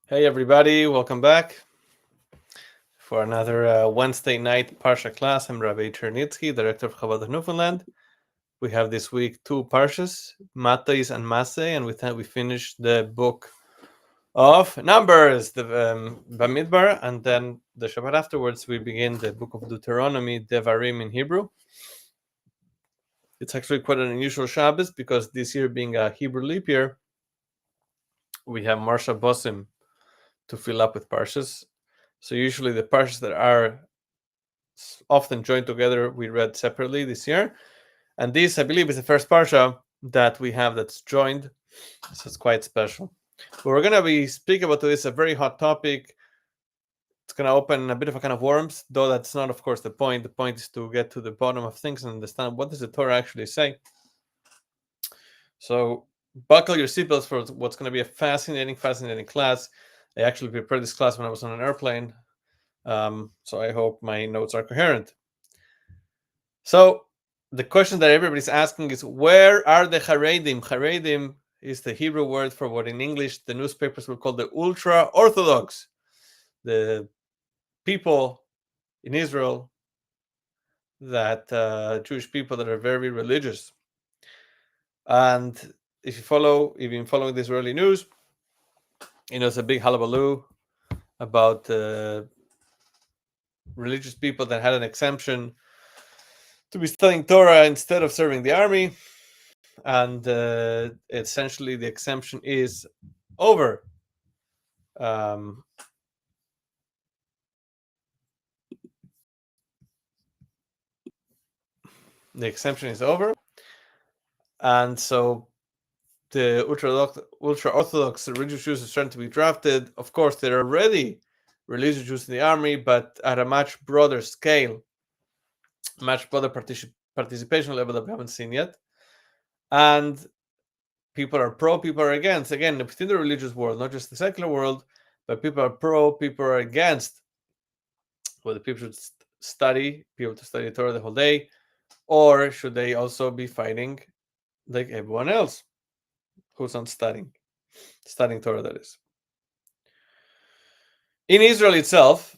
Hey everybody, welcome back for another Wednesday night Parsha class. I'm Rabbi Chernitsky, Director of Chabad of Newfoundland. We have this week two Parshas, Matais and Masay, and with that we finished the book of Numbers, the Bamidbar, and then the Shabbat afterwards we begin the book of Deuteronomy, Devarim in Hebrew. It's actually quite an unusual Shabbos because this year being a Hebrew leap year, we have Marsha Bosim to fill up with Parshas. So usually the Parshas that are often joined together we read separately this year, and this I believe is the first parsha that we have that's joined, so it's quite special. But we're going to be speaking about this, a very hot topic. It's going to open a bit of a kind of worms, though that's not of course the point. The point is to get to the bottom of things and understand what does the Torah actually say. So buckle your seatbelts for what's going to be a fascinating class. I actually prepared this class when I was on an airplane, so I hope my notes are coherent. So the question that everybody's asking is, where are the Haredim? Haredim is the Hebrew word for what in English the newspapers will call the ultra-Orthodox, the people in Israel, that Jewish people that are very religious. And if you've been following the Israeli news, it's a big hullabaloo about religious people that had an exemption to be studying Torah instead of serving the army. And essentially the exemption is over. Um, the exemption is over, and so the ultra-Orthodox religious Jews are starting to be drafted. Of course, there are already religious Jews in the army, but at a much broader scale, much broader participation level that we haven't seen yet. And people are pro, people are against. Again, within the religious world, not just the secular world, but people are pro, people are against. Whether people should study Torah the whole day, or should they also be fighting like everyone else who's not studying Torah, that is. In Israel itself,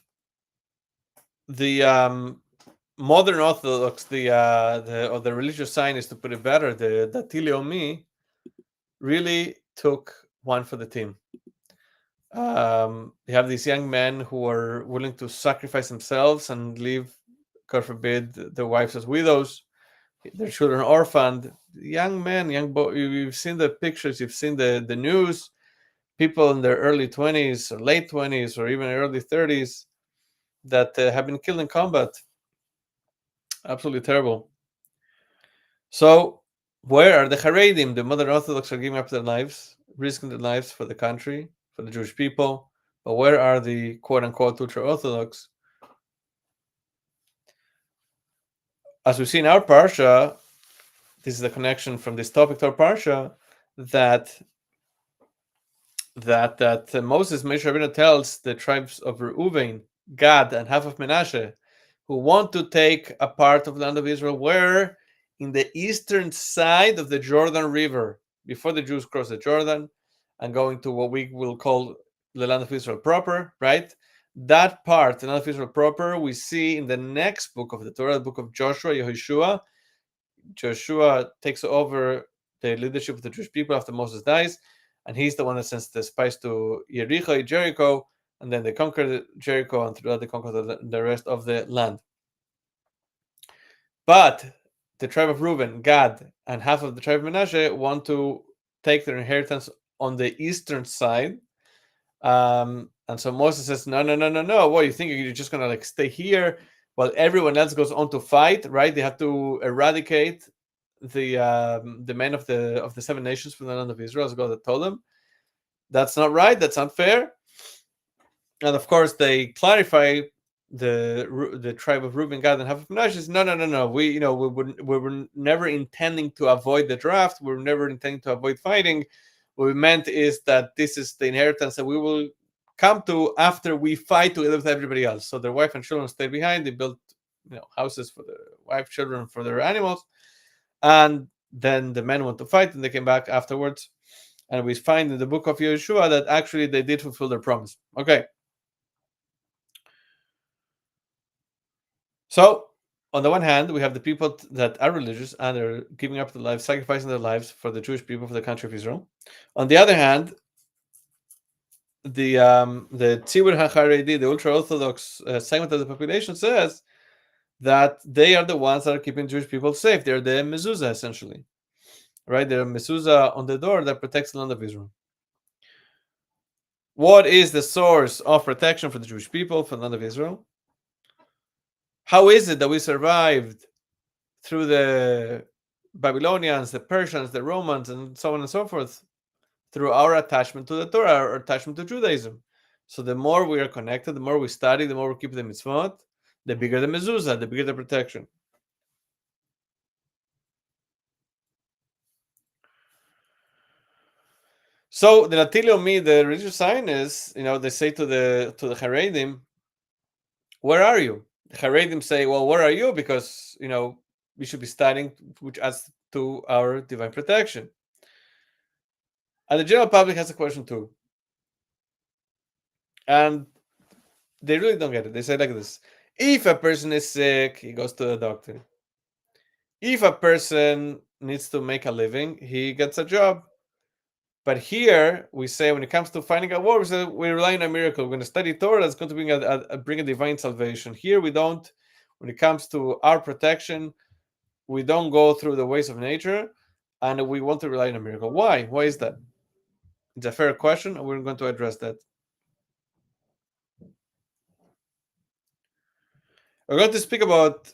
the modern Orthodox, the religious scientists, to put it better, the Dati Leomi, really took one for the team. You have these young men who are willing to sacrifice themselves and leave, God forbid, their wives as widows, their children orphaned. Young men, young boys. You've seen the pictures, you've seen the news. People in their early 20s or late 20s or even early 30s that have been killed in combat. Absolutely terrible. So where are the Haredim? The modern Orthodox are giving up their lives, risking their lives for the country, for the Jewish people. But where are the quote-unquote ultra-Orthodox? As we see in our Parsha, this is the connection from this topic to our Parsha, that Moses, Moshe Rabbeinu, tells the tribes of Reuven, Gad, and half of Menashe, who want to take a part of the land of Israel, where in the eastern side of the Jordan River, before the Jews cross the Jordan and go into what we will call the land of Israel proper, right? That part, the land of Israel proper, we see in the next book of the Torah, the book of Joshua, Yehoshua. Joshua takes over the leadership of the Jewish people after Moses dies, and he's the one that sends the spies to Jericho, and then they conquer Jericho, and through that they conquer the rest of the land. But the tribe of Reuben, Gad, and half of the tribe of Menashe want to take their inheritance on the eastern side. And so Moses says, no. What, you think you're just going to stay here while everyone else goes on to fight, right? They have to eradicate the men of the seven nations from the land of Israel, as God had told them. That's not right. That's unfair. And of course, they clarify the tribe of Reuben, Gad, and half of Menashe is no. We were never intending to avoid the draft. We were never intending to avoid fighting. What we meant is that this is the inheritance that we will come to after we fight together with everybody else. So their wife and children stayed behind. They built houses for their wife, children, for their animals, and then the men went to fight, and they came back afterwards. And we find in the book of Yeshua that actually they did fulfill their promise. Okay. So, on the one hand, we have the people that are religious and are giving up their lives, sacrificing their lives for the Jewish people, for the country of Israel. On the other hand, the Tzibur HaCharedi, the ultra-Orthodox segment of the population, says that they are the ones that are keeping Jewish people safe. They're the mezuzah, essentially. Right? They're a mezuzah on the door that protects the land of Israel. What is the source of protection for the Jewish people, for the land of Israel? How is it that we survived through the Babylonians, the Persians, the Romans, and so on and so forth? Through our attachment to the Torah, our attachment to Judaism. So the more we are connected, the more we study, the more we keep the mitzvot, the bigger the mezuzah, the bigger the protection. So the Natili Omi, the religious sign is, they say to the Haredim, where are you? The Haredim say, well, where are you? Because, we should be studying, which adds to our divine protection. And the general public has a question too. And they really don't get it. They say like this: if a person is sick, he goes to the doctor. If a person needs to make a living, he gets a job. But here we say, when it comes to finding a work, we rely on a miracle. We're going to study Torah. That's going to bring a divine salvation. Here we don't. When it comes to our protection, we don't go through the ways of nature, and we want to rely on a miracle. Why? Why is that? It's a fair question, and we're going to address that. We're going to speak about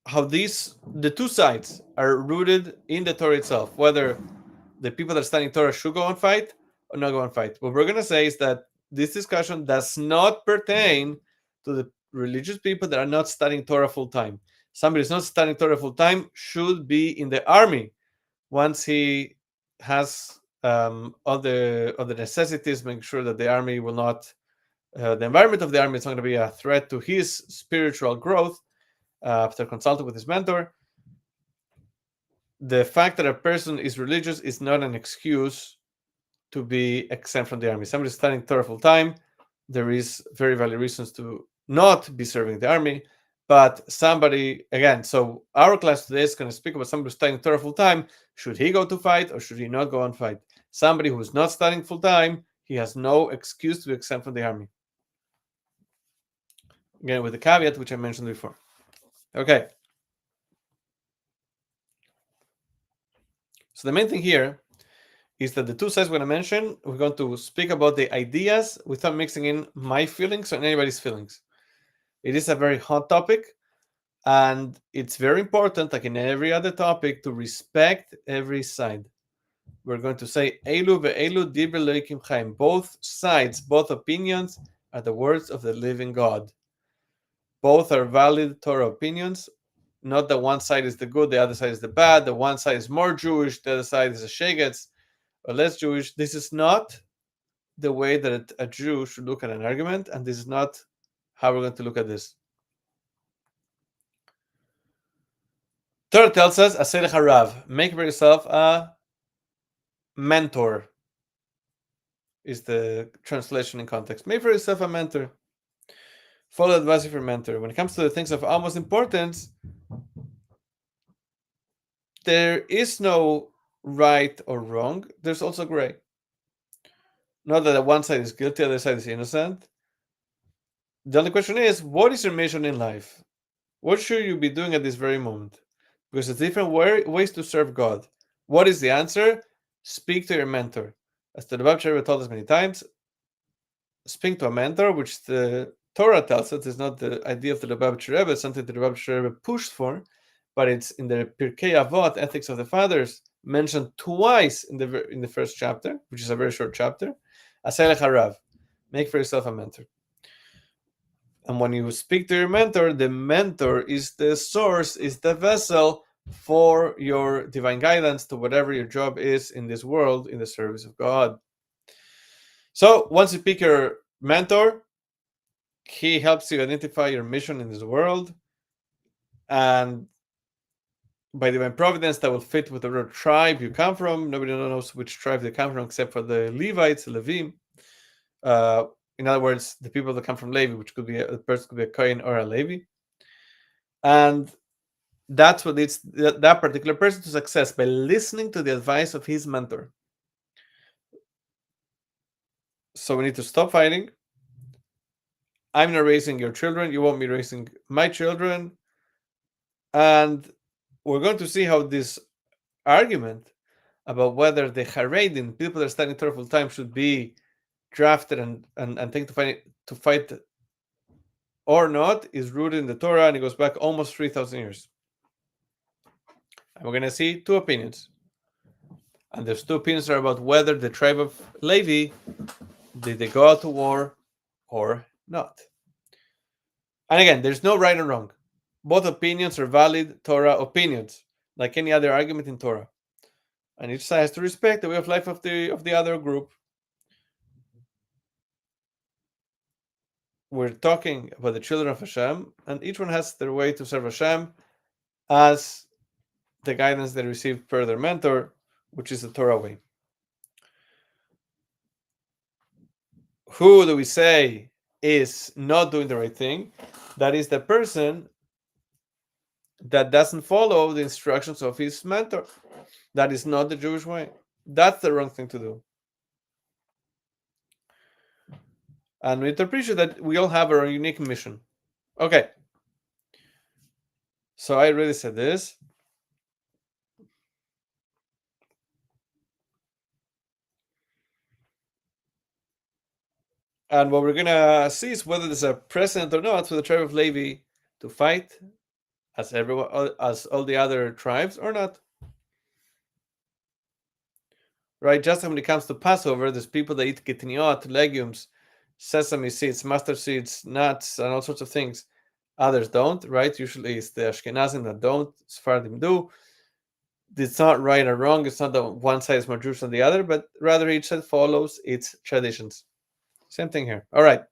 how the two sides are rooted in the Torah itself, whether the people that are studying Torah should go and fight or not go and fight. What we're going to say is that this discussion does not pertain to the religious people that are not studying Torah full time. Somebody who's not studying Torah full time should be in the army once he has all the necessities, make sure that the army will not, the environment of the army is not going to be a threat to his spiritual growth. After consulting with his mentor, the fact that a person is religious is not an excuse to be exempt from the army. Somebody studying Torah full time, there is very valid reasons to not be serving the army. But somebody, again, so our class today is going to speak about somebody studying Torah full time. Should he go to fight or should he not go and fight? Somebody who's not studying full time, he has no excuse to be exempt from the army. Again, with the caveat which I mentioned before. Okay. So the main thing here is that the two sides we're going to mention, we're going to speak about the ideas without mixing in my feelings or anybody's feelings. It is a very hot topic, and it's very important, like in every other topic, to respect every side. We're going to say Elu ve'elu dibur Elokim chaim. Both sides, both opinions are the words of the living God. Both are valid Torah opinions. Not that one side is the good, the other side is the bad. The one side is more Jewish, the other side is a Shegetz or less Jewish. This is not the way that a Jew should look at an argument, and this is not how we're going to look at this. Torah tells us, Aseh lecha rav, make for yourself a mentor, is the translation in context. Make for yourself a mentor. Follow the advice of your mentor. When it comes to the things of utmost importance, there is no right or wrong. There's also gray. Not that one side is guilty, the other side is innocent. The only question is, what is your mission in life? What should you be doing at this very moment? Because there's different ways to serve God. What is the answer? Speak to your mentor. As the Rebbe Rebbe told us many times, speak to a mentor, which the Torah tells us is not the idea of the Rebbe Rebbe, it's something the Rebbe Rebbe pushed for, but it's in the Pirkei Avot, Ethics of the Fathers, mentioned twice in the first chapter, which is a very short chapter. Aseh lecha rav, make for yourself a mentor. And when you speak to your mentor, the mentor is the source, is the vessel for your divine guidance to whatever your job is in this world, in the service of God. So once you pick your mentor, he helps you identify your mission in this world. And by divine providence that will fit with the tribe you come from. Nobody knows which tribe they come from except for the Levites, the Levim. In other words, the people that come from Levi, which could be a person, could be a Kohen or a Levi. And that's what leads that particular person to success, by listening to the advice of his mentor. So we need to stop fighting. I'm not raising your children. You won't be raising my children. And we're going to see how this argument about whether the Haredim, people that are studying Torah full time, should be drafted and think to fight or not, is rooted in the Torah, and it goes back almost 3,000 years. And we're going to see two opinions. And those two opinions are about whether the tribe of Levi, did they go out to war or not. And again, there's no right and wrong. Both opinions are valid Torah opinions, like any other argument in Torah. And each side has to respect the way of life of the other group. We're talking about the children of Hashem, and each one has their way to serve Hashem as the guidance they received per their mentor, which is the Torah way. Who do we say is not doing the right thing? That is the person that doesn't follow the instructions of his mentor. That is not the Jewish way. That's the wrong thing to do. And we need to appreciate that we all have our unique mission. Okay. So I already said this. And what we're going to see is whether there's a precedent or not for the tribe of Levi to fight as all the other tribes or not. Right? Just when it comes to Passover, there's people that eat kitniot, legumes, sesame seeds, mustard seeds, nuts, and all sorts of things. Others don't, right? Usually it's the Ashkenazim that don't, Sephardim do. It's not right or wrong. It's not that one side is more Jewish than the other, but rather each side follows its traditions. Same thing here. All right.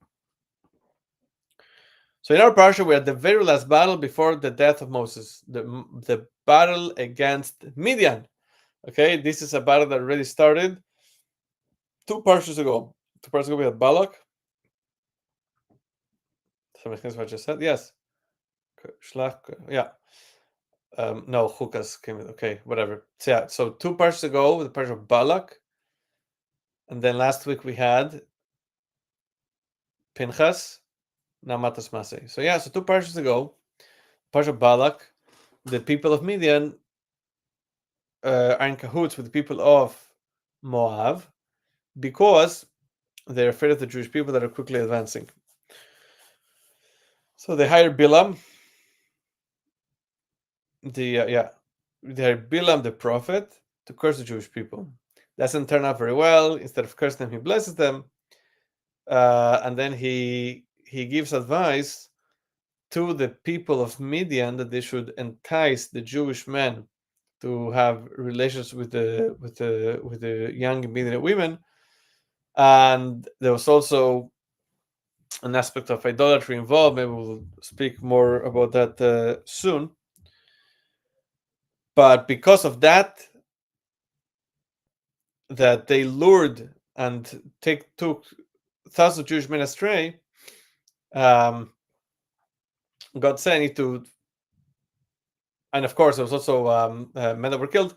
So in our parsha, we're at the very last battle before the death of Moses, the battle against Midian. Okay, this is a battle that already started 2 parshas ago. 2 parshas ago we had Balak. Somebody thinks what I just said. Yes. Shlach. Yeah. No, Chukas came in. Okay, whatever. So yeah, so 2 parshas ago, the parsha of Balak, and then last week we had Pinchas, Namatas Masei. So yeah, so 2 parshas ago, parsha of Balak, the people of Midian are in cahoots with the people of Moab because they're afraid of the Jewish people that are quickly advancing. So they hire Bilam, they hired Bilam the prophet to curse the Jewish people. Doesn't turn out very well. Instead of cursing them, he blesses them, and then he gives advice to the people of Midian that they should entice the Jewish men to have relations with the young Midianite women. And there was also an aspect of idolatry involved. Maybe we'll speak more about that soon. But because of that they lured and took thousands of Jewish men astray, God said, "I need to." And of course, there was also men that were killed.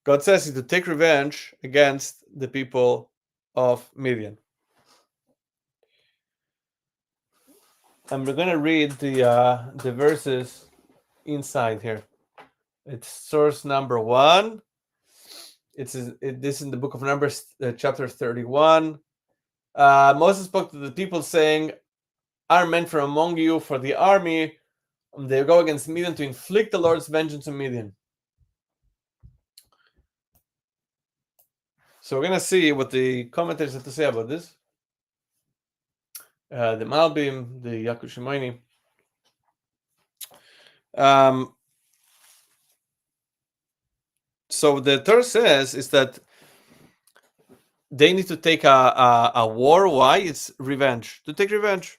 God says he to take revenge against the people of Midian. And we're going to read the verses inside here. It's source number 1. This is in the book of Numbers, chapter 31. Moses spoke to the people, saying, "Are men from among you for the army? They go against Midian to inflict the Lord's vengeance on Midian." So we're going to see what the commentators have to say about this. The Malbim, the Yaakov Shimoini. So the Torah says is that they need to take a war. Why? It's revenge. To take revenge.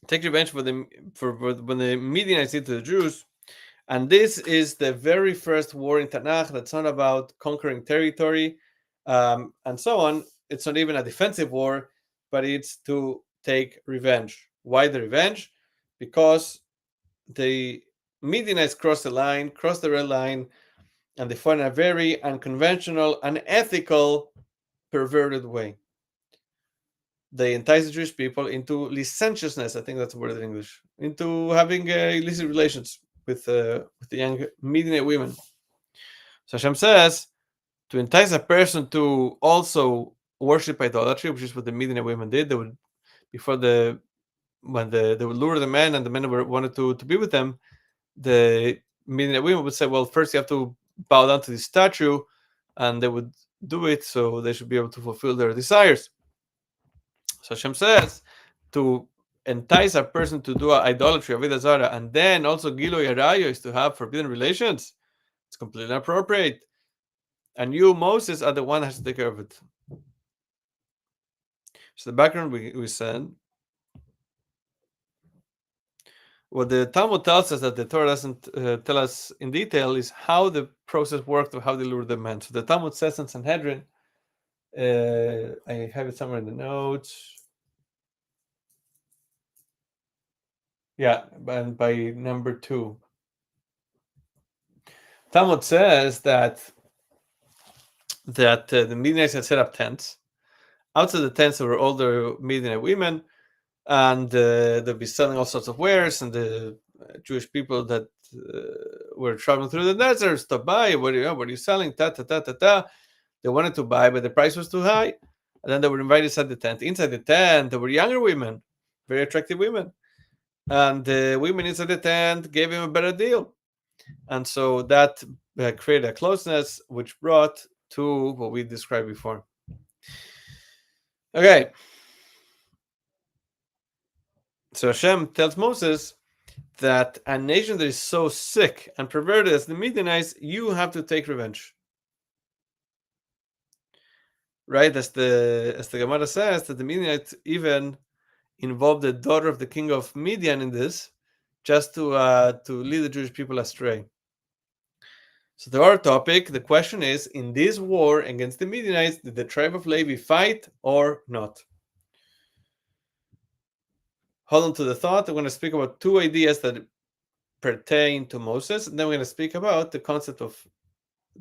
Take revenge for when the Midianites did to the Jews. And this is the very first war in Tanakh that's not about conquering territory and so on. It's not even a defensive war, but it's to take revenge. Why the revenge? Because the Midianites crossed the red line, and they fought in a very unconventional, unethical, perverted way. They enticed the Jewish people into licentiousness. I think that's the word in English. Into having illicit relations with the young Midianite women. So Hashem says to entice a person to also worship idolatry, which is what the Midianite women did. They would before the when they would lure the men and the men wanted to be with them. The Midianite women would say, "Well, first you have to bow down to this statue," and they would do it so they should be able to fulfill their desires. So Hashem says to entice a person to do idolatry, avodah zarah, and then also gilui araya is to have forbidden relations. It's completely inappropriate. And you, Moses, are the one that has to take care of it. So the background we said, what the Talmud tells us that the Torah doesn't tell us in detail is how the process worked or how they lured the men. So the Talmud says in Sanhedrin, I have it somewhere in the notes. Yeah, by number 2. Talmud says that the Midianites had set up tents. Outside the tents there were older Midianite women, and they'd be selling all sorts of wares, and the Jewish people that were traveling through the desert stopped by. What are you selling? Ta ta ta ta ta. They wanted to buy, but the price was too high. And then they were invited inside the tent. Inside the tent, there were younger women, very attractive women. And the women inside the tent gave him a better deal. And so that created a closeness, which brought to what we described before. Okay. So Hashem tells Moses that a nation that is so sick and perverted as the Midianites, you have to take revenge. Right? As the Gemara says, that the Midianites even involved the daughter of the king of Midian in this, just to lead the Jewish people astray. So to our topic, the question is, in this war against the Midianites, did the tribe of Levi fight or not? Hold on to the thought. I'm going to speak about 2 ideas that pertain to Moses, and then we're going to speak about the concept of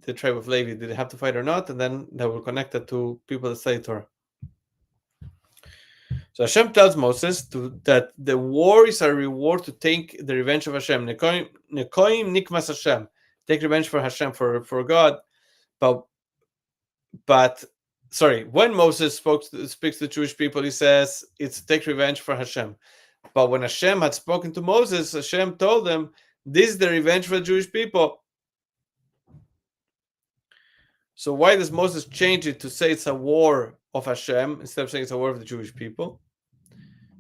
the tribe of Levi. Did they have to fight or not? And then that will connect it to people that study Torah. So Hashem tells Moses that the war is a reward to take the revenge of Hashem. Nekoim nikmas Hashem. Take revenge for Hashem, for God. But sorry, when Moses speaks to the Jewish people, he says it's to take revenge for Hashem. But when Hashem had spoken to Moses, Hashem told them, this is the revenge for the Jewish people. So why does Moses change it to say it's a war of Hashem instead of saying it's a war of the Jewish people?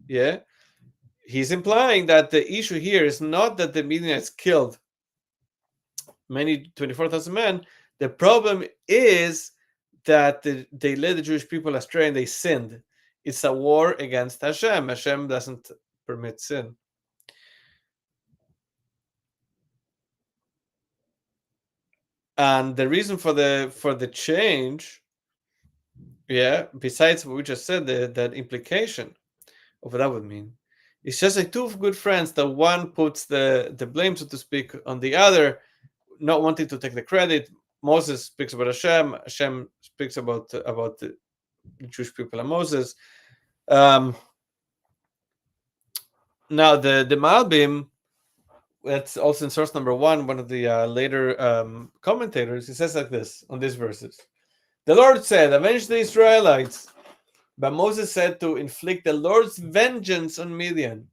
Yeah. He's implying that the issue here is not that the Midianites killed many 24,000 men. The problem is that they led the Jewish people astray and they sinned. It's a war against Hashem. Hashem doesn't permit sin. And the reason for the change, besides what we just said, that implication of what that would mean, it's just like 2 good friends that one puts the blame, so to speak, on the other, not wanting to take the credit. Moses speaks about Hashem. Hashem speaks about the Jewish people and Moses. Now the Malbim, that's also in source number 1, one of the later commentators, he says like this on these verses. The Lord said, avenge the Israelites. But Moses said to inflict the Lord's vengeance on Midian.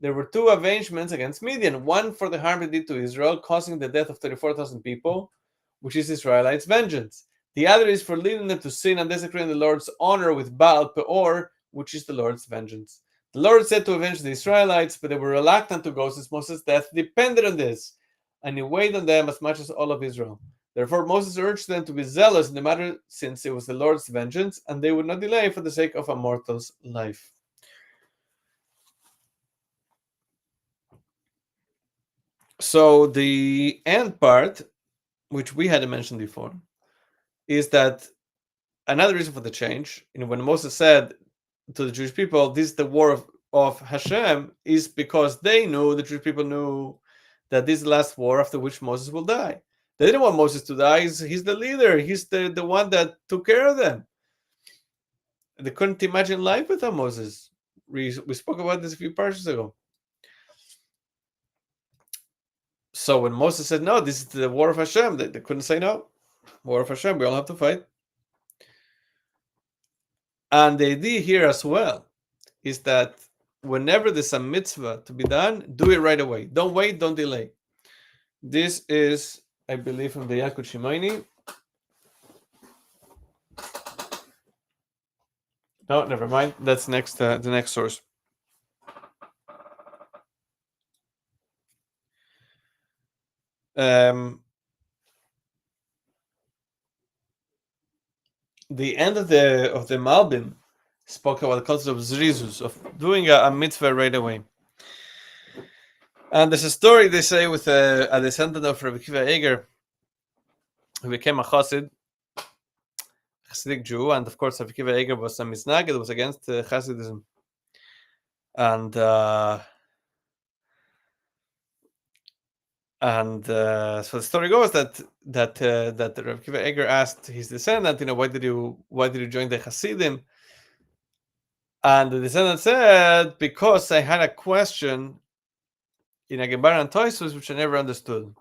There were 2 avengements against Midian. One for the harm they did to Israel, causing the death of 34,000 people, which is Israelites' vengeance. The other is for leading them to sin and desecrating the Lord's honor with Baal Peor, which is the Lord's vengeance. The Lord said to avenge the Israelites, but they were reluctant to go since Moses' death depended on this, and he weighed on them as much as all of Israel. Therefore Moses urged them to be zealous in the matter, since it was the Lord's vengeance, and they would not delay for the sake of a mortal's life. So the end part, which we had mentioned before, is that another reason for the change, when Moses said to the Jewish people, "This is the war of Hashem," is because the Jewish people knew that this is the last war after which Moses will die. They didn't want Moses to die. He's the leader. He's the one that took care of them. They couldn't imagine life without Moses. We spoke about this a few parshas ago. So when Moses said, "No, this is the war of Hashem," they couldn't say no. War of Hashem, we all have to fight. And the idea here as well is that whenever there's a mitzvah to be done, do it right away. Don't wait, don't delay. This is, I believe, from the Yalkut Shimoni. No, never mind. That's next. The next source. The end of the Malbim spoke about the concept of zrizus, of doing a mitzvah right away. And there's a story they say with a descendant of Rabbi Kiva Eger, who became a Chassid, Hasidic Jew, and of course Rabbi Kiva Eger was a Misnagid, was against Hasidism, and so the story goes that Rabbi Kiva Eger asked his descendant, why did you join the Hasidim? And the descendant said, because I had a question in a Gemara and Tosfos which I never understood.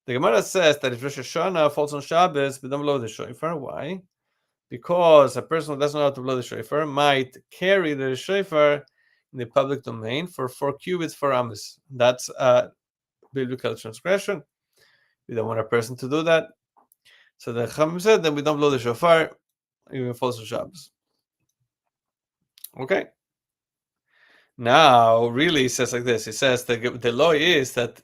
The Gemara says that if Rosh Hashanah falls on Shabbos, we don't blow the shofar. Why? Because a person who doesn't know how to blow the shofar might carry the shofar in the public domain for 4 cubits for Amos. That's a biblical transgression. We don't want a person to do that. So the Chacham said that we don't blow the shofar even if it falls on Shabbos. Okay. Now, really, it says like this. It says the law is that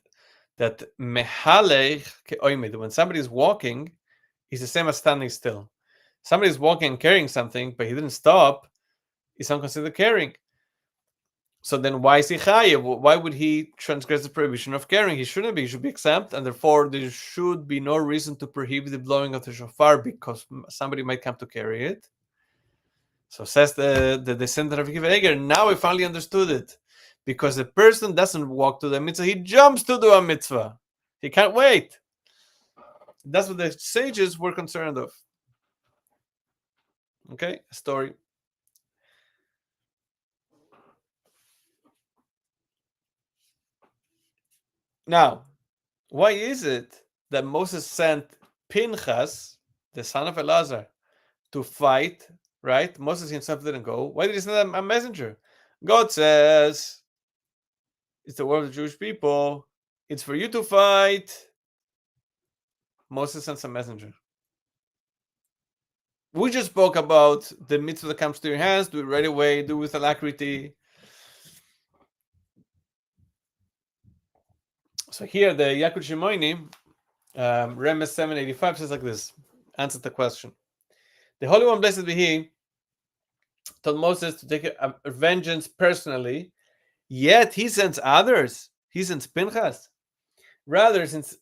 mehalech ke'oimid, when somebody is walking, is the same as standing still. Somebody is walking and carrying something, but he didn't stop, is not considered carrying. So then why is he chayev? Why would he transgress the prohibition of carrying? He shouldn't be. He should be exempt, and therefore there should be no reason to prohibit the blowing of the shofar because somebody might come to carry it. So says the descendant of Kiva Eger, now I finally understood it. Because the person doesn't walk to the mitzvah, he jumps to do a mitzvah. He can't wait. That's what the sages were concerned of. Okay, a story. Now, why is it that Moses sent Pinchas, the son of Elazar, to fight, right? Moses himself didn't go. Why did he send a messenger? God says, it's the war of the Jewish people. It's for you to fight. Moses sends a messenger. We just spoke about the mitzvah that comes to your hands, do it right away, do it with alacrity. So here, the Yalkut Shimoni, Remes 785 says like this, answers the question. The Holy One, blessed be He, told Moses to take a vengeance personally, yet he sends others. He sends Pinchas. Rather, since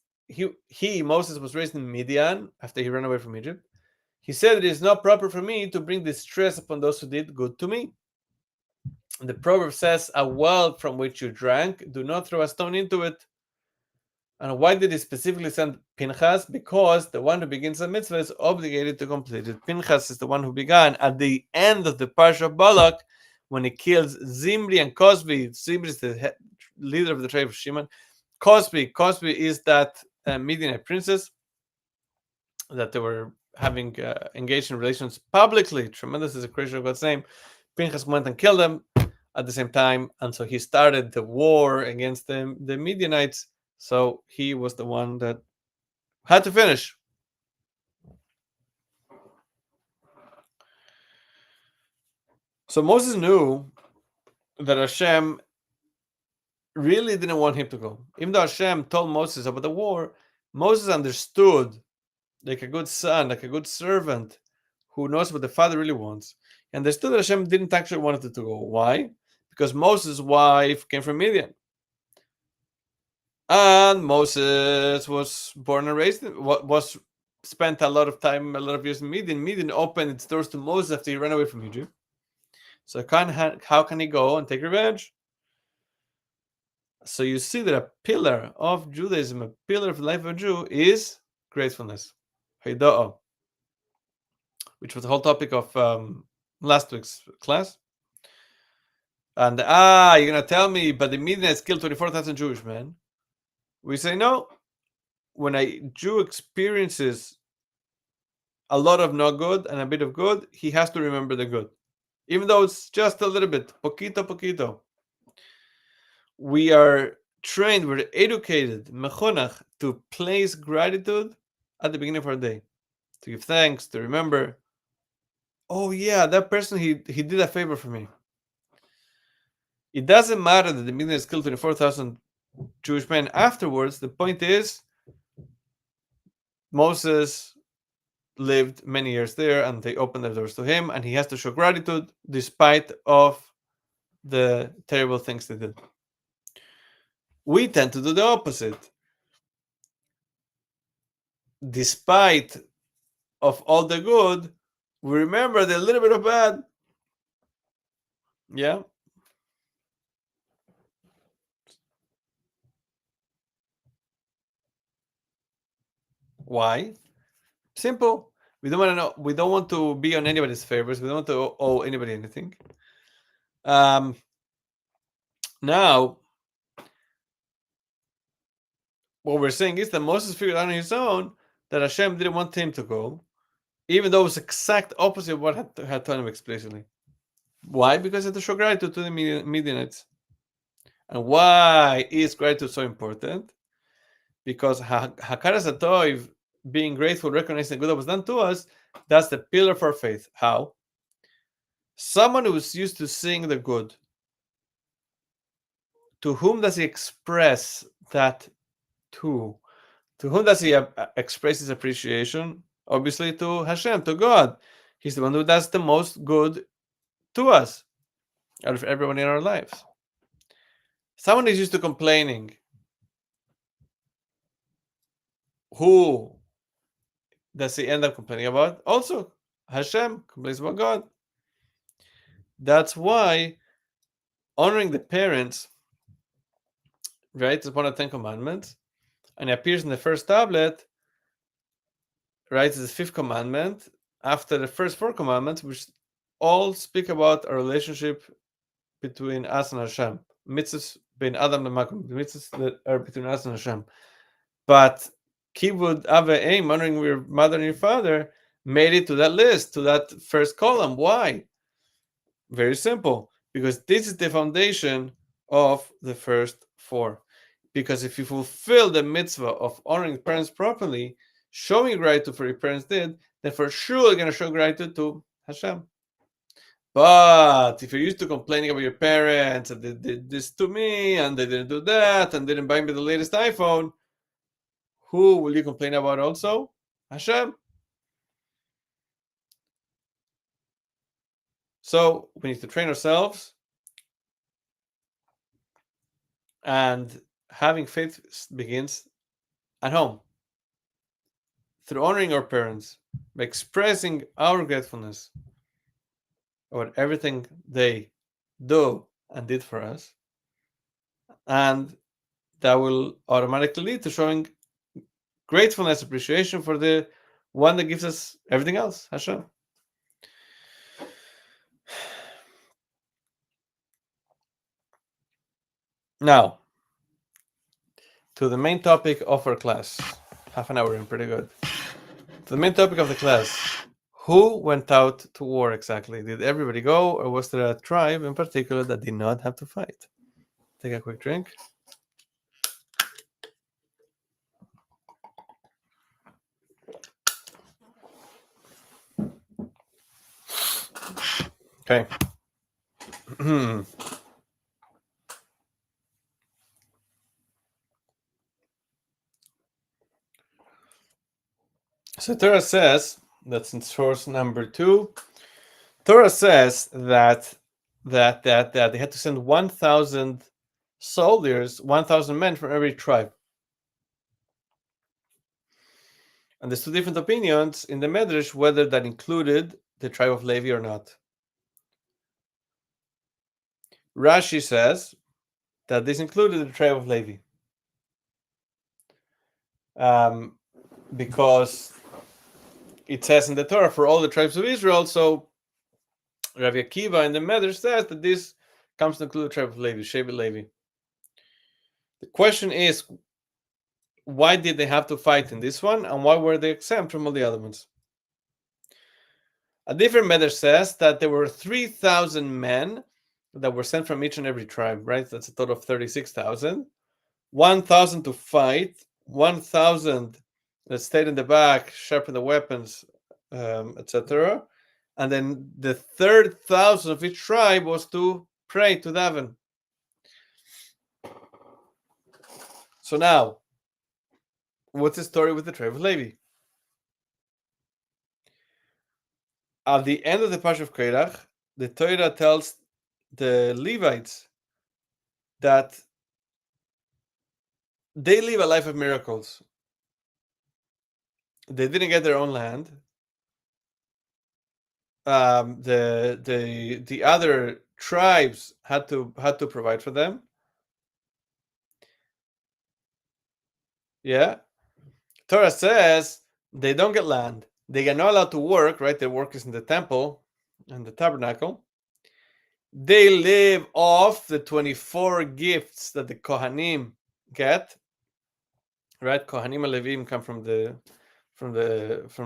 Moses, was raised in Midian after he ran away from Egypt, he said it is not proper for me to bring distress upon those who did good to me. The proverb says, a well from which you drank, do not throw a stone into it. And why did he specifically send Pinchas? Because the one who begins the mitzvah is obligated to complete it. Pinchas is the one who began at the end of the Parsha of Balak, when he kills Zimri and Cosby. Zimri is the leader of the tribe of Shimon. Cosby is that Midianite princess that they were having engaged in relations publicly. Tremendous is a creation of God's name. Pinchas went and killed them at the same time, and so he started the war against the Midianites. So he was the one that had to finish. So Moses knew that Hashem really didn't want him to go. Even though Hashem told Moses about the war, Moses understood, like a good son, like a good servant who knows what the father really wants. He understood that Hashem didn't actually want it to go. Why? Because Moses' wife came from Midian. And Moses was born and raised, was spent a lot of time, a lot of years in Midian. Midian opened its doors to Moses after he ran away from Egypt. So how can he go and take revenge? So you see that a pillar of Judaism, a pillar of the life of a Jew, is gratefulness, Haida'ah, which was the whole topic of last week's class. And you're gonna tell me, but the Midianites killed 24,000 Jewish men. We say no. When a Jew experiences a lot of not good and a bit of good, he has to remember the good, even though it's just a little bit, poquito, poquito. We are trained, we're educated, mechonach, to place gratitude at the beginning of our day, to give thanks, to remember, oh yeah, that person, he did a favor for me. It doesn't matter that the Midianites killed 24,000 Jewish men afterwards. The point is, Moses lived many years there, and they opened their doors to him, and he has to show gratitude despite of the terrible things they did. We tend to do the opposite. Despite of all the good, we remember the little bit of bad. Yeah. Why? Simple. We don't want to know. We don't want to be on anybody's favors. We don't want to owe anybody anything. Now, what we're saying is that Moses figured out on his own that Hashem didn't want him to go, even though it was exact opposite of what had told him explicitly. Why? Because he had to show gratitude to the Midianites. And why is gratitude so important? Because Hakaras HaTov, being grateful, recognizing the good that was done to us, that's the pillar for faith. How? Someone who's used to seeing the good, to whom does he express that to? To whom does he express his appreciation? Obviously to Hashem, to God. He's the one who does the most good to us out of everyone in our lives. Someone is used to complaining. Who does he end up complaining about? Also, Hashem complains about God. That's why honoring the parents, right, is one of the 10 commandments, and it appears in the first tablet, right, it's the 5th commandment after the first 4 commandments, which all speak about a relationship between us and Hashem. Mitzvahs between Adam and Makom, the mitzvahs that are between us and Hashem. But Kibud Ave Aim, honoring your mother and your father, made it to that list, to that first column. Why? Very simple. Because this is the foundation of the first 4. Because if you fulfill the mitzvah of honoring parents properly, showing gratitude for your parents did, then for sure you're going to show gratitude to Hashem. But if you're used to complaining about your parents and they did this to me and they didn't do that and didn't buy me the latest iPhone, who will you complain about also? Hashem. So we need to train ourselves, and having faith begins at home through honoring our parents, by expressing our gratefulness about everything they do and did for us, and that will automatically lead to showing gratefulness, appreciation for the one that gives us everything else, Hashem. Now, to the main topic of our class. Half an hour in, pretty good. To the main topic of the class. Who went out to war exactly? Did everybody go, or was there a tribe in particular that did not have to fight? Take a quick drink. Okay. So Torah says, that's in source number 2. Torah says that they had to send 1,000 soldiers, 1,000 men from every tribe. And there's two different opinions in the Medrash whether that included the tribe of Levi or not. Rashi says that this included the tribe of Levi. Because it says in the Torah for all the tribes of Israel, so Rav Akiva in the Medrash says that this comes to include the tribe of Levi, Shevet Levi. The question is, why did they have to fight in this one, and why were they exempt from all the other ones? A different Medrash says that there were 3,000 men that were sent from each and every tribe, right? That's a total of 36,000. 1,000 to fight, 1,000 that stayed in the back, sharpen the weapons, etc. And then the third 1,000 of each tribe was to pray, to daven. So now, what's the story with the tribe of Levi? At the end of the Parsha of Korach, the Torah tells the Levites that they live a life of miracles. They didn't get their own land. The other tribes had to provide for them. Yeah, Torah says they don't get land. They are not allowed to work. Right, their work is in the temple and the tabernacle. They live off the 24 gifts that the Kohanim get. Right, Kohanim and Levim come from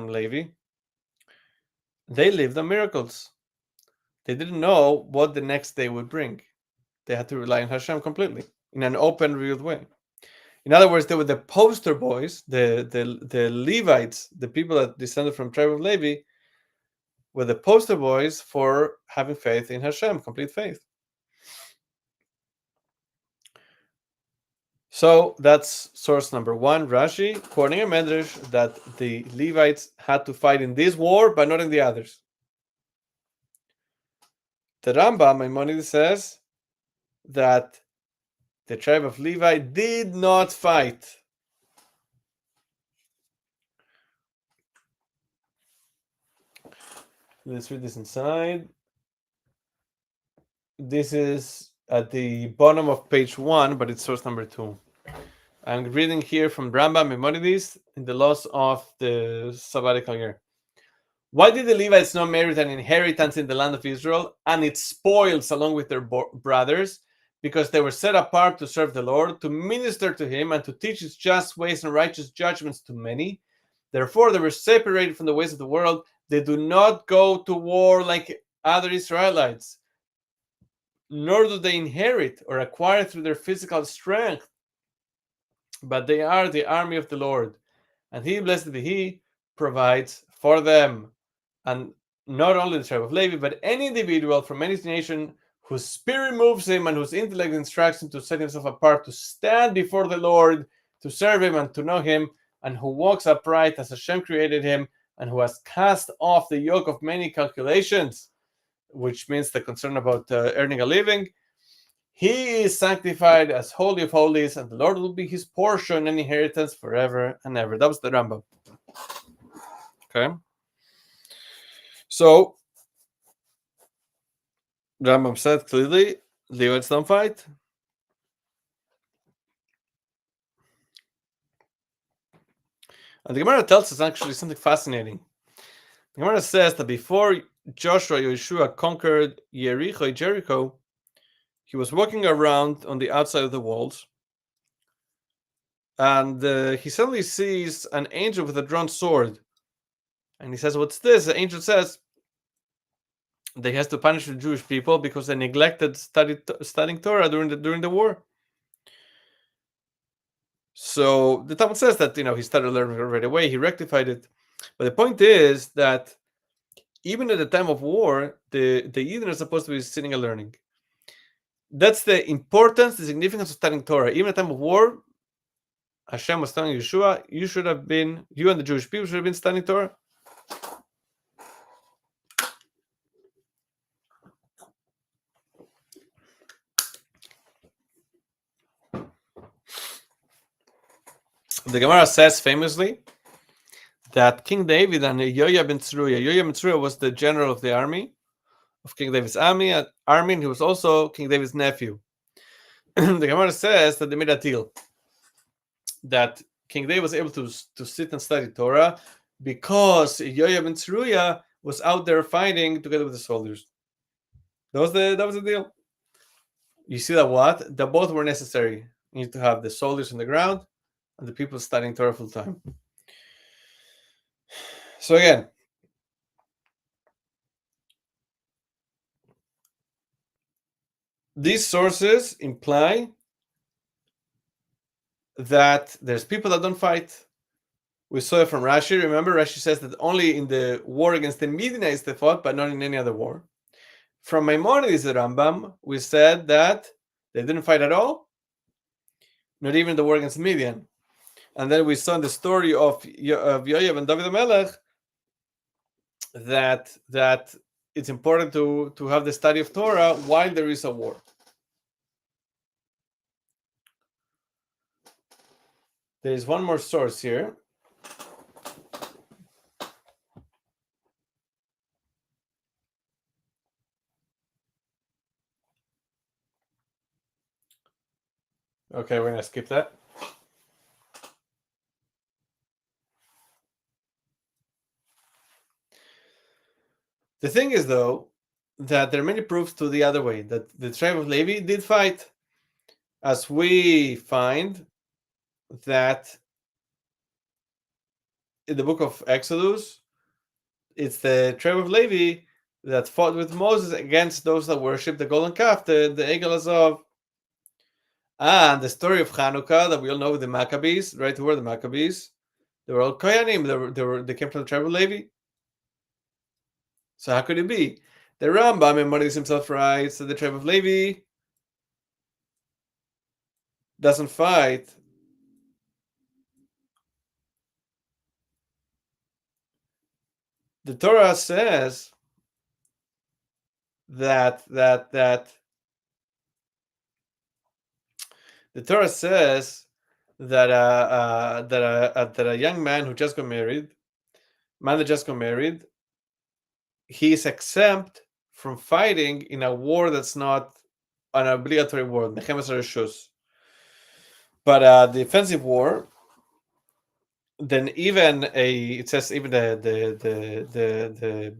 Levi. They lived on miracles. They didn't know what the next day would bring. They had to rely on Hashem completely in an open, real way. In other words, they were the poster boys, the Levites, the people that descended from tribe of Levi, were the poster boys for having faith in Hashem, complete faith. So that's source number one, Rashi, quoting a Medrash that the Levites had to fight in this war, but not in the others. The Rambam, Maimonides, says that the tribe of Levi did not fight. Let's read this inside. This is at the bottom of page 1, but it's source number 2. I'm reading here from Rambam Maimonides in the laws of the sabbatical year. Why did the Levites not merit an inheritance in the land of Israel and its spoils along with their brothers? Because they were set apart to serve the Lord, to minister to him, and to teach his just ways and righteous judgments to many. Therefore, they were separated from the ways of the world. They do not go to war like other Israelites, nor do they inherit or acquire through their physical strength, but they are the army of the Lord, and he, blessed be he, provides for them. And not only the tribe of Levi, but any individual from any nation whose spirit moves him and whose intellect instructs him to set himself apart, to stand before the Lord, to serve him and to know him, and who walks upright as Hashem created him, and who has cast off the yoke of many calculations, which means the concern about earning a living. He is sanctified as holy of holies, and the Lord will be his portion and inheritance forever and ever. That was the Rambam. Okay. So, Rambam said clearly, Levites don't fight. And the Gemara tells us actually something fascinating. The Gemara says that before Joshua, Yeshua conquered Jericho, he was walking around on the outside of the walls, and he suddenly sees an angel with a drawn sword. And he says, "What's this?" The angel says that he has to punish the Jewish people because they neglected studying Torah during the war. So the Talmud says that he started learning right away. He rectified it, but the point is that even at the time of war, the Yidden are supposed to be sitting and learning. That's the importance, the significance of studying Torah. Even at the time of war, Hashem was telling Yeshua, you and the Jewish people should have been studying Torah. The Gemara says famously that King David and Yoya ben Tzruya was the general of the army, of King David's army, and he was also King David's nephew. The Gemara says that they made a deal that King David was able to sit and study Torah because Yoya ben Tzruya was out there fighting together with the soldiers. That was the deal. You see that both were necessary. You need to have the soldiers on the ground and the people studying Torah full time. So again, these sources imply that there's people that don't fight. We saw it from Rashi. Remember, Rashi says that only in the war against the Midianites they fought, but not in any other war. From Maimonides, the Rambam, we said that they didn't fight at all, not even the war against Midian. And then we saw in the story of Yoav and David HaMelech that it's important to have the study of Torah while there is a war. There is one more source here. Okay, we're going to skip that. The thing is, though, that there are many proofs to the other way, that the tribe of Levi did fight. As we find that in the book of Exodus, it's the tribe of Levi that fought with Moses against those that worship the golden calf, the Egel Azov. And the story of Hanukkah that we all know with the Maccabees, right? Who were the Maccabees? They were all Kohanim. They came from the tribe of Levi. So how could it be? The Rambam, Maimonides himself writes that the tribe of Levi doesn't fight. The Torah says that the Torah says that a young man who just got married, he is exempt from fighting in a war that's not an obligatory war, Mechemes Reshus. But the defensive war, then even the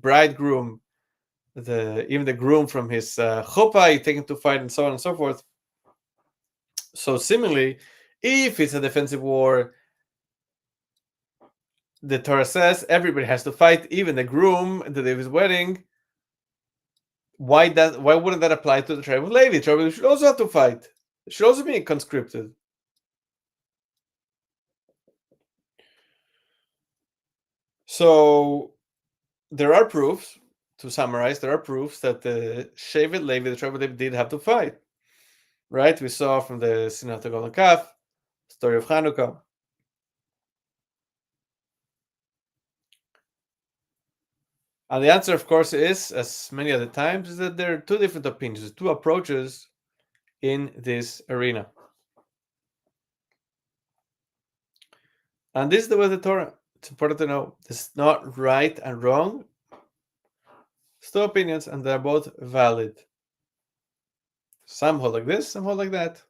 bridegroom, even the groom from his chuppah, he taken to fight, and so on and so forth. So similarly, if it's a defensive war, the Torah says everybody has to fight, even the groom at the day of his wedding. Why wouldn't that apply to the tribe of Levi? The tribe of Levi should also have to fight. It should also be conscripted. So there are proofs, to summarize, there are proofs that the Shevet Levi, the tribe of Levi, did have to fight. Right? We saw from the Sin of the Golden Calf, story of Hanukkah. And the answer, of course, is, as many other times, is that there are two different opinions, two approaches in this arena. And this is the way of the Torah. It's important to know. It's not right and wrong. It's two opinions, and they're both valid. Some hold like this, some hold like that.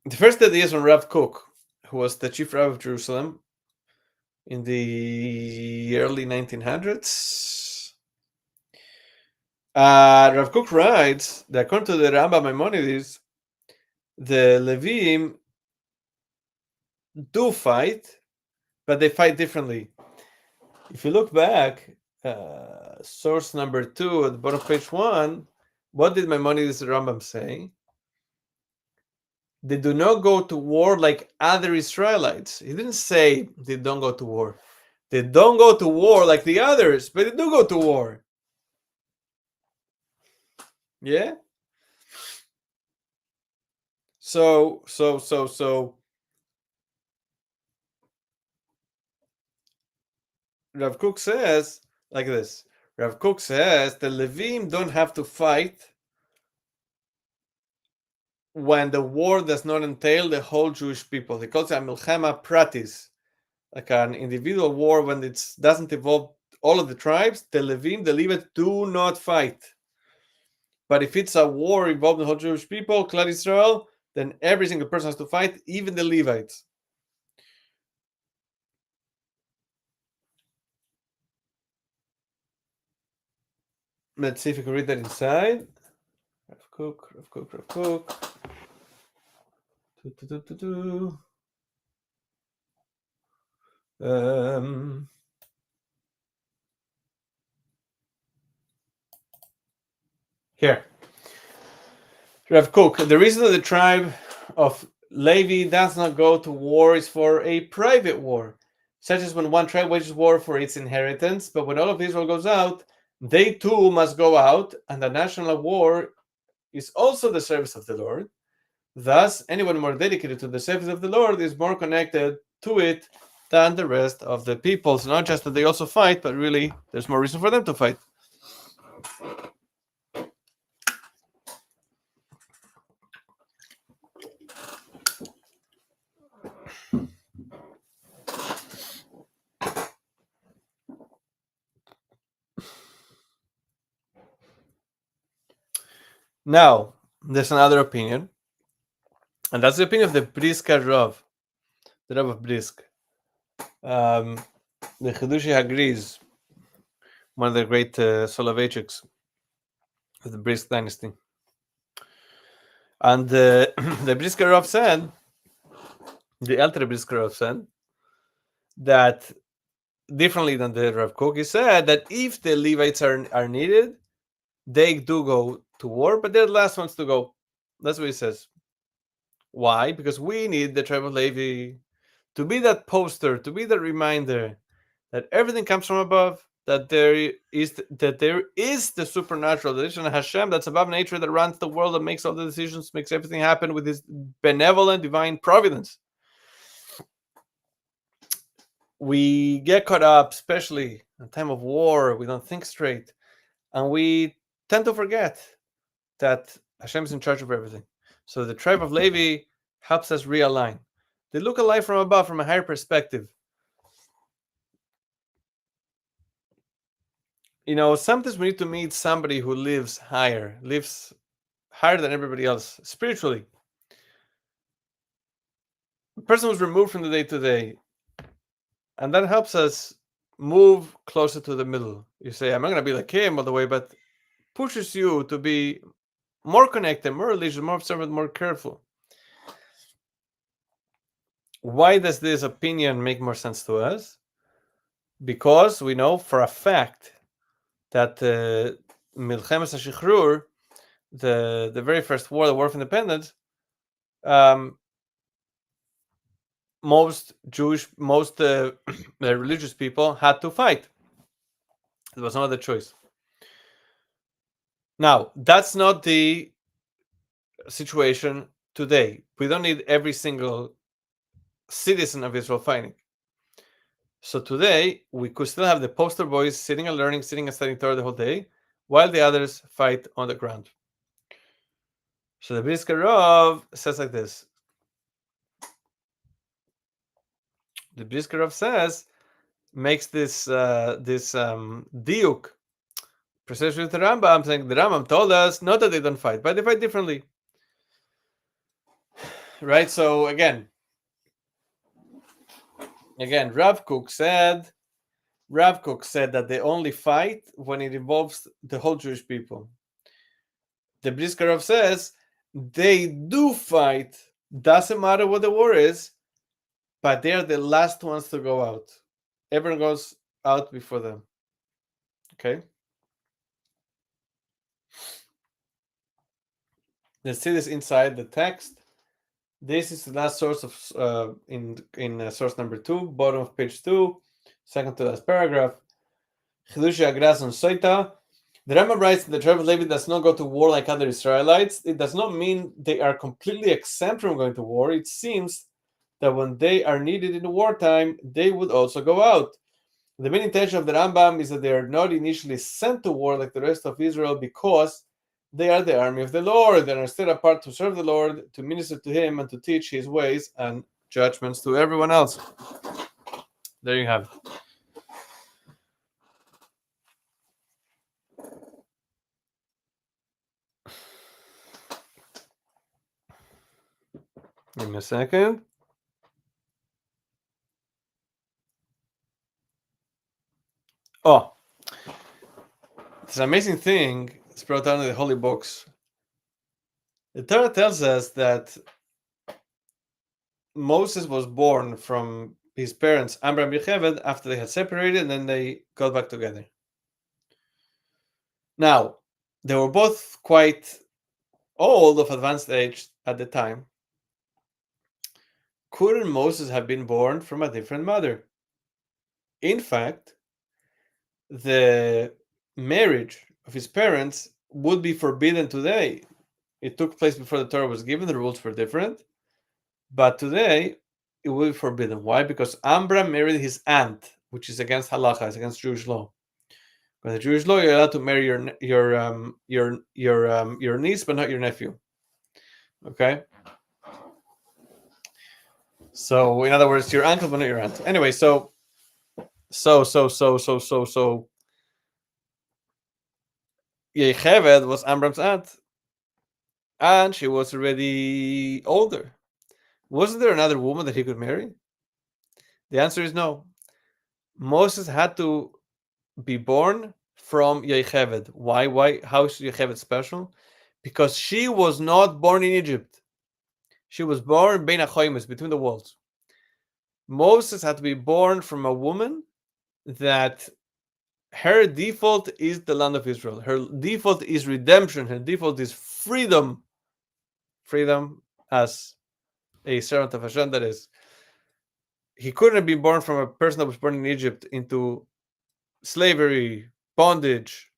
The first idea is from Rav Kook, who was the chief rabbi of Jerusalem in the early 1900s. Rav Kook writes that according to the Rambam Maimonides, the Levim do fight, but they fight differently. If you look back, source number 2 at the bottom of page 1, what did Maimonides Rambam say? They do not go to war like other Israelites. He didn't say they don't go to war. They don't go to war like the others, but they do go to war. Yeah? So Rav Kook says like this. Rav Kook says the Levim don't have to fight when the war does not entail the whole Jewish people. He calls it a milchama pratis. like an individual war, when it doesn't involve all of the tribes, the Levim, the Levites, do not fight. But if it's a war involving the whole Jewish people, Klal Israel, then every single person has to fight, even the Levites. Let's see if we can read that inside. Rav Kook. Here. Rav Kook, the reason that the tribe of Levi does not go to war is for a private war, such as when one tribe wages war for its inheritance, but when all of Israel goes out, they too must go out, and the national war is also the service of the Lord. Thus, anyone more dedicated to the service of the Lord is more connected to it than the rest of the people. So not just that they also fight, but really there's more reason for them to fight. Now, there's another opinion, and that's the opinion of the Brisker Rav, the Rav of Brisk. The Chidushi agrees, one of the great Soloveitchiks of the Brisk dynasty. And the Brisker Rav said, the elder Brisker Rav said, that differently than the Rav Kook, he said that if the Levites are needed, they do go to war, but they're the last ones to go. That's what he says. Why? Because we need the tribe of Levi to be that poster, to be that reminder that everything comes from above, that there is the supernatural, the Rishon Hashem that's above nature, that runs the world, that makes all the decisions, makes everything happen with his benevolent divine providence. We get caught up, especially in time of war, we don't think straight, and we tend to forget that Hashem is in charge of everything. So the tribe of Levi helps us realign. They look at life from above, from a higher perspective. Sometimes we need to meet somebody who lives higher than everybody else spiritually. A person who's removed from the day to day, and that helps us move closer to the middle. You say, I'm not going to be like him all the way, but pushes you to be more connected, more religious, more observant, more careful. Why does this opinion make more sense to us? Because we know for a fact that Milchemes HaShichrur, the very first war, the War of Independence, most religious people had to fight. There was no other choice. Now, that's not the situation today. We don't need every single citizen of Israel fighting. So today, we could still have the poster boys sitting and learning, sitting and studying Torah the whole day, while the others fight on the ground. So the Brisker Rav says like this. The Brisker Rav makes this diuk, precisely with the Rambam, saying the Rambam told us not that they don't fight, but they fight differently. Right? So again, Rav Kook said that they only fight when it involves the whole Jewish people. The Brisker Rav says they do fight, doesn't matter what the war is, but they're the last ones to go out. Everyone goes out before them. Okay? Let's see this inside the text. This is the last source of in source number 2, bottom of page 2, second to last paragraph. Chidushi Agras on Soita. The Rambam writes that the tribe of Levi does not go to war like other Israelites. It does not mean they are completely exempt from going to war. It seems that when they are needed in wartime, they would also go out. The main intention of the Rambam is that they are not initially sent to war like the rest of Israel because they are the army of the Lord and are set apart to serve the Lord, to minister to Him, and to teach His ways and judgments to everyone else. There you have it. Give me a second. Oh, it's an amazing thing. It's brought down in the holy books. The Torah tells us that Moses was born from his parents, Amram and Yocheved, after they had separated and then they got back together. Now, they were both quite old, of advanced age at the time. Couldn't Moses have been born from a different mother? In fact, the marriage of his parents would be forbidden today. It took place before the Torah was given, the rules were different. But today, it will be forbidden. Why? Because Amram married his aunt, which is against halacha, it's against Jewish law. By the Jewish law, you're allowed to marry your niece, but not your nephew. Okay. So, in other words, your uncle, but not your aunt. Anyway, so Yocheved was Amram's aunt, and she was already older. Wasn't there another woman that he could marry? The answer is no. Moses had to be born from Yocheved. Why? Why? How is Yocheved special? Because she was not born in Egypt. She was born Bein HaChoimes, between the walls. Moses had to be born from a woman that her default is the land of Israel. Her default is redemption. Her default is freedom. Freedom as a servant of Hashem, that is. He couldn't have been born from a person that was born in Egypt into slavery, bondage,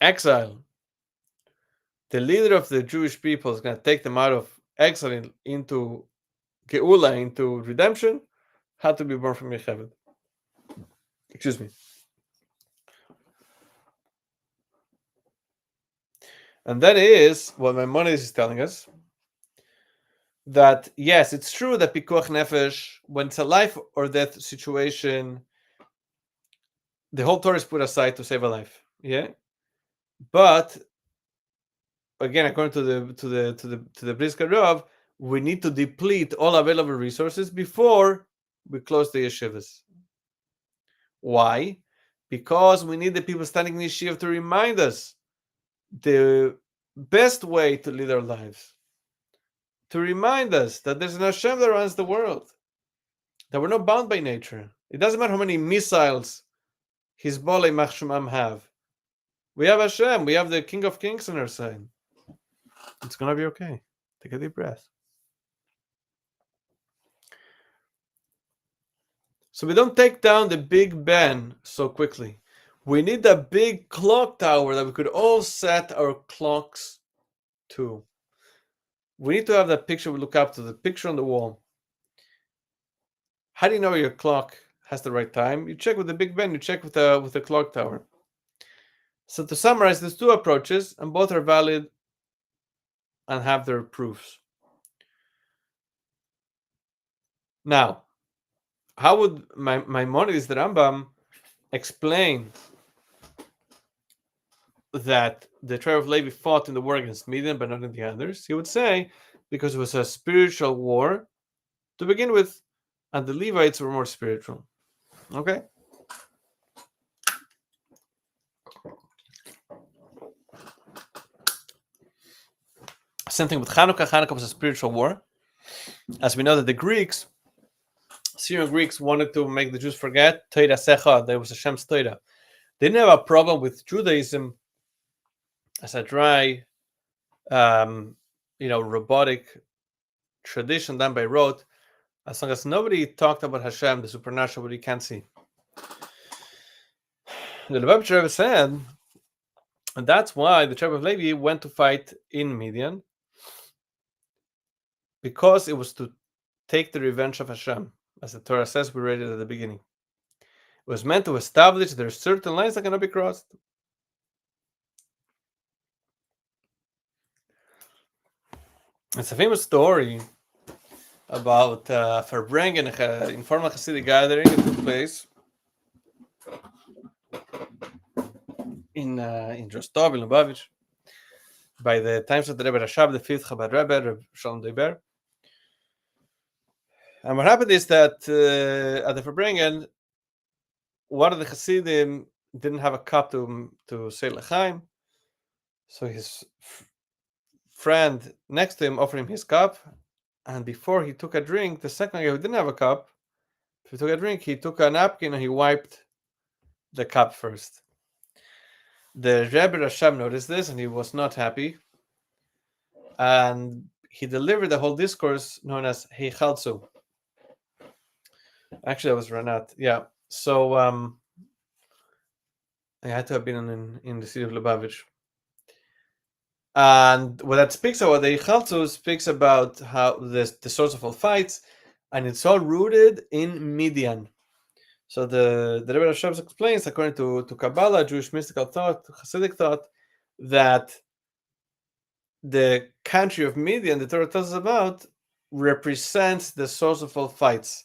exile. The leader of the Jewish people is going to take them out of exile into Geula, into redemption, had to be born from Yocheved. Excuse me. And that is what Maimonides is telling us. That yes, it's true that pikuach nefesh, when it's a life or death situation, the whole Torah is put aside to save a life. Yeah, but again, according to the Brisker Rav, we need to deplete all available resources before we close the yeshivas. Why? Because we need the people standing in yeshiva to remind us the best way to lead our lives. To remind us that there's an Hashem that runs the world, that we're not bound by nature. It doesn't matter how many missiles Hezbollah and Machshumam have. We have Hashem. We have the King of Kings on our side. It's going to be okay. Take a deep breath. So we don't take down the Big Ben so quickly. We need a big clock tower that we could all set our clocks to. We need to have that picture we look up to, the picture on the wall. How do you know your clock has the right time? You check with the Big Ben, you check with the clock tower. So to summarize, there's two approaches, and both are valid and have their proofs. Now, how would Maimonides, the Rambam, explain that the tribe of Levi fought in the war against Midian, but not in the others? He would say, because it was a spiritual war to begin with, and the Levites were more spiritual. Okay? Same thing with Hanukkah. Hanukkah was a spiritual war. As we know that the Greeks, Syrian Greeks, wanted to make the Jews forget Torah Secha, there was Hashem's Torah. They didn't have a problem with Judaism as a dry, robotic tradition done by rote, as long as nobody talked about Hashem, the supernatural, what you can't see. The Lubavitcher Rebbe said, and that's why the tribe of Levi went to fight in Midian, because it was to take the revenge of Hashem. As the Torah says, we read it at the beginning. It was meant to establish there are certain lines that cannot be crossed. It's a famous story about Verbrengen, informal Hasidic gathering. It took place in Rostov, in Lubavitch, by the times of the Rebbe Rashab, the fifth Chabad Rebbe, Reb Shalom Deiber. And what happened is that at the Verbrengen, one of the Hasidim didn't have a cup to say L'chaim, so his friend next to him offered him his cup, and before he took a drink, the second guy who didn't have a cup, he took a drink, he took a napkin and he wiped the cup first. The Rebbe Rashab noticed this and he was not happy, and he delivered the whole discourse known as Heichalzu. Actually, I was run out. Yeah. So I had to have been in the city of Lubavitch. And what that speaks about, the Heichalzu speaks about how the source of all fights, and it's all rooted in Midian. So the Rebbe Rashab explains, according to Kabbalah, Jewish mystical thought, Hasidic thought, that the country of Midian, the Torah tells us about, represents the source of all fights.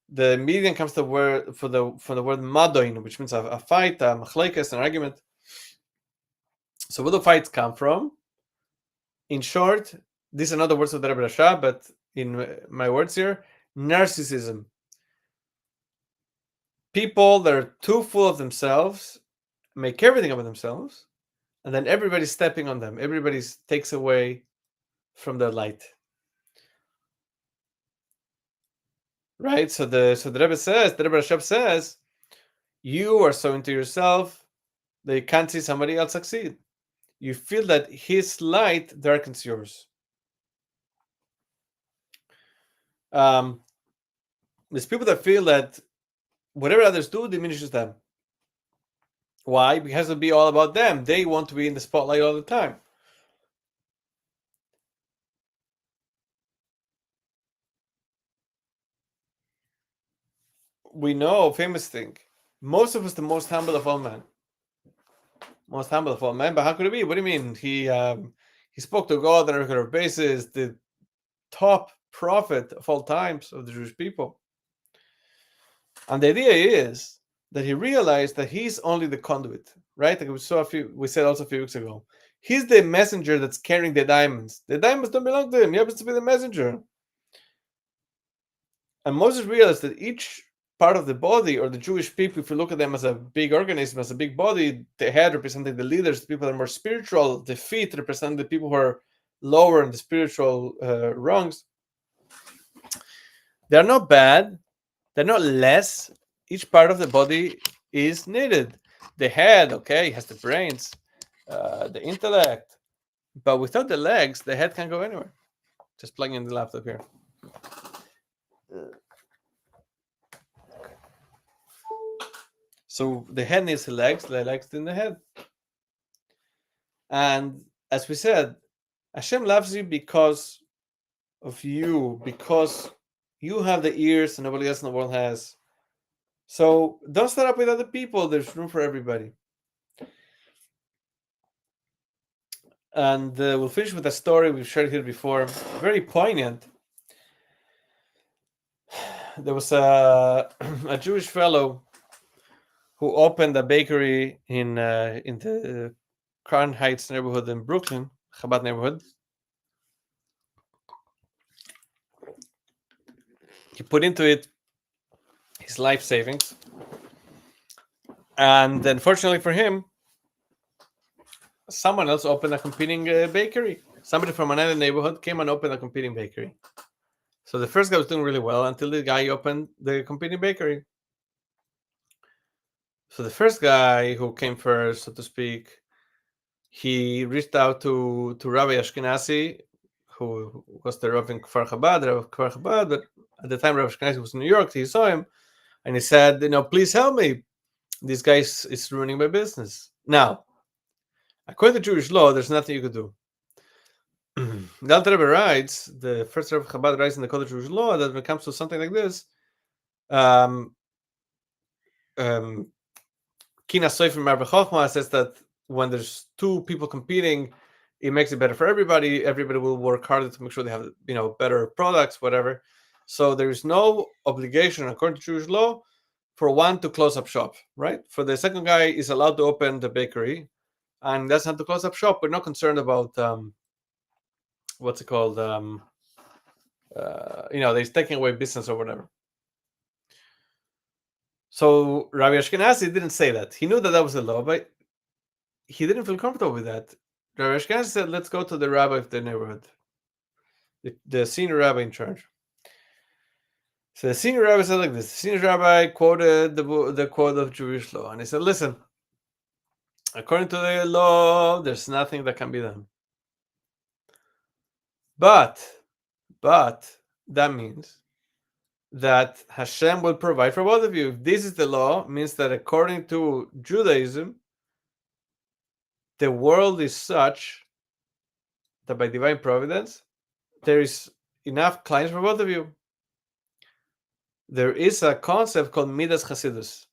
The Midian comes from the word madoin, which means a fight, a machlekes, an argument. So where do fights come from? In short, these are not the words of the Rebbe Rashab, but in my words here, narcissism. People that are too full of themselves make everything about themselves, and then everybody's stepping on them. Everybody takes away from their light. Right? So the Rebbe Rashab says, you are so into yourself that you can't see somebody else succeed. You feel that his light darkens yours. There's people that feel that whatever others do diminishes them. Why? Because it'll be all about them. They want to be in the spotlight all the time. We know a famous thing. Moses was the most humble of all men. Most humble of all men, but how could it be? What do you mean? He spoke to God on a regular basis, the top prophet of all times of the Jewish people. And the idea is that he realized that he's only the conduit, right? Like we said also a few weeks ago. He's the messenger that's carrying the diamonds. The diamonds don't belong to him. He happens to be the messenger. And Moses realized that each part of the body, or the Jewish people, if you look at them as a big organism, as a big body, the head representing the leaders, the people that are more spiritual, the feet represent the people who are lower in the spiritual rungs. They're not bad. They're not less. Each part of the body is needed. The head, okay, has the brains, the intellect, but without the legs, the head can't go anywhere. Just plugging in the laptop here. So the head needs the legs in the head. And as we said, Hashem loves you because of you, because you have the ears and nobody else in the world has. So don't start up with other people. There's room for everybody. And we'll finish with a story we've shared here before, very poignant. There was a Jewish fellow who opened a bakery in the Crown Heights neighborhood in Brooklyn, Chabad neighborhood. He put into it his life savings, and unfortunately for him, someone else opened a competing bakery. Somebody from another neighborhood came and opened a competing bakery. So the first guy was doing really well until the guy opened the competing bakery. So the first guy who came first, so to speak, he reached out to Rabbi Ashkenazi, who was the Rav in Kfar Chabad, but at the time Rabbi Ashkenazi was in New York. He saw him and he said, please help me. This guy is ruining my business. Now, according to Jewish law, there's nothing you could do. The Alter Rebbe writes, the first Rebbe Chabad writes in the Code of Jewish law, that when it comes to something like this, Kina Soif and Marve Chochma says that when there's two people competing, it makes it better for everybody. Everybody will work harder to make sure they have, better products, whatever. So there is no obligation according to Jewish law for one to close up shop, right? For the second guy is allowed to open the bakery, and doesn't have to close up shop. We're not concerned about what's it called? They're taking away business or whatever. So Rabbi Ashkenazi didn't say that. He knew that that was the law, but he didn't feel comfortable with that. Rabbi Ashkenazi said, let's go to the rabbi of the neighborhood, the senior rabbi in charge. So the senior rabbi said like this. The senior rabbi quoted the quote of Jewish law, and he said, listen, according to the law, there's nothing that can be done. But that means that Hashem will provide for both of you. If this is the law, it means that according to Judaism, the world is such that by divine providence, there is enough clients for both of you. There is a concept called Midas Chasidus,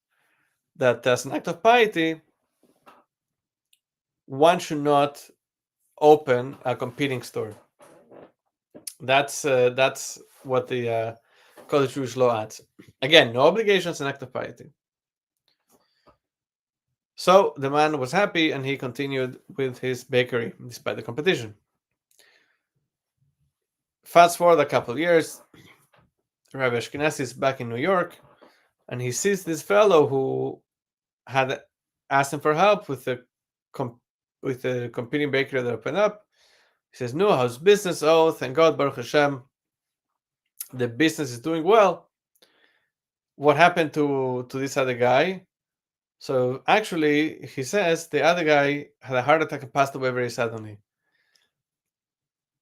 that as an act of piety, one should not open a competing store. That's what the Code of Jewish law adds. Again, no obligations, an act of piety. So the man was happy, and he continued with his bakery despite the competition. Fast forward a couple of years, Rabbi Ashkenazi is back in New York, and he sees this fellow who had asked him for help with the competing bakery that opened up. He says, "No, how's business? Oh, thank God, Baruch Hashem, the business is doing well. What happened to this other guy?" So actually, he says the other guy had a heart attack and passed away very suddenly.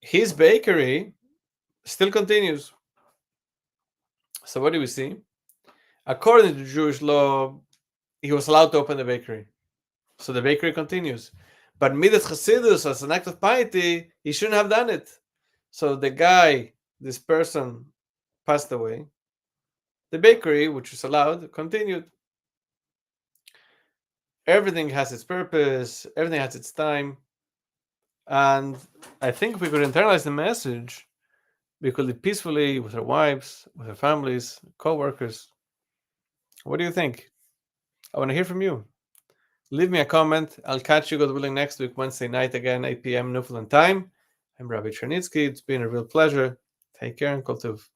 His bakery still continues. So what do we see? According to Jewish law, he was allowed to open the bakery. So the bakery continues. But Midas Chasidus, as an act of piety, he shouldn't have done it. So the guy, this person, passed away. The bakery, which was allowed, continued. Everything has its purpose. Everything has its time. And I think we could internalize the message. We could live peacefully with our wives, with our families, co-workers. What do you think? I want to hear from you. Leave me a comment. I'll catch you, God willing, next week, Wednesday night again, 8 p.m. Newfoundland time. I'm Rabbi Chernitsky. It's been a real pleasure. Take care and kol tuv.